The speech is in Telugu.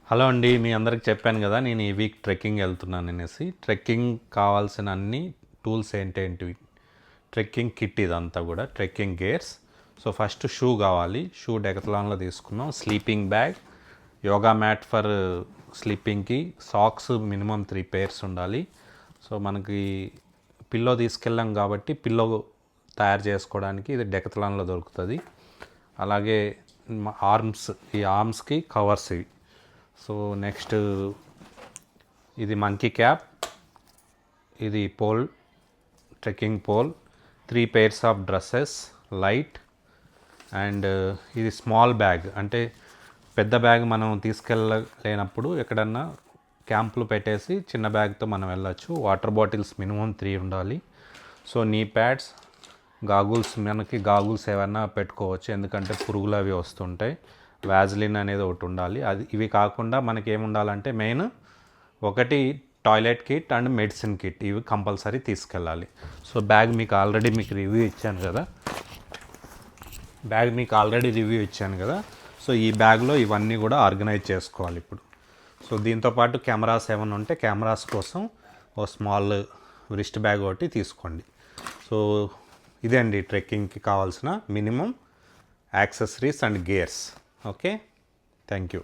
హలో అండి, మీ అందరికి చెప్పాను కదా నేను ఈ వీక్ ట్రెక్కింగ్ వెళ్తున్నాను అనేసి. ట్రెక్కింగ్ కావాల్సిన అన్ని టూల్స్ ఏంటేంటివి, ట్రెక్కింగ్ కిట్ ఇదంతా కూడా, trekking gears. So first shoe కావాలి. షూ డెకత్లాన్లో తీసుకున్నాం. Sleeping bag, yoga mat for స్లీపింగ్కి, సాక్స్ మినిమం 3 pairs ఉండాలి. సో మనకి పిల్లో తీసుకెళ్ళాం కాబట్టి పిల్లో తయారు చేసుకోవడానికి ఇది డెకత్లాన్లో దొరుకుతుంది. అలాగే ఆర్మ్స్, ఈ ఆర్మ్స్కి కవర్స్ ఇవి. సో నెక్స్ట్ ఇది మంకీ క్యాప్, ఇది pole, trekking pole, 3 pairs of dresses, light and ఇది స్మాల్ బ్యాగ్. అంటే పెద్ద బ్యాగ్ మనం తీసుకెళ్ళలేనప్పుడు ఎక్కడన్నా క్యాంపులు పెట్టేసి చిన్న బ్యాగ్తో మనం వెళ్ళచ్చు. వాటర్ బాటిల్స్ మినిమం 3 ఉండాలి. సో నీ ప్యాడ్స్, గాగుల్స్, మనకి గాగుల్స్ ఏమన్నా పెట్టుకోవచ్చు ఎందుకంటే పురుగులు అవి వస్తుంటాయి. వ్యాజ్లిన్ అనేది ఒకటి ఉండాలి. అది ఇవి కాకుండా మనకి ఏముండాలంటే మెయిన్ ఒకటి toilet kit and medicine kit, ఇవి కంపల్సరీ తీసుకెళ్ళాలి. సో బ్యాగ్ మీకు ఆల్రెడీ రివ్యూ ఇచ్చాను కదా. సో ఈ బ్యాగ్లో ఇవన్నీ కూడా ఆర్గనైజ్ చేసుకోవాలి ఇప్పుడు. సో దీంతోపాటు కెమెరాస్ ఏమైనా ఉంటే కెమెరాస్ కోసం ఓ స్మాల్ రిస్ట్ బ్యాగ్ ఒకటి తీసుకోండి. సో ఇదే అండి ట్రెక్కింగ్కి కావాల్సిన minimum accessories and gears. Okay, thank you.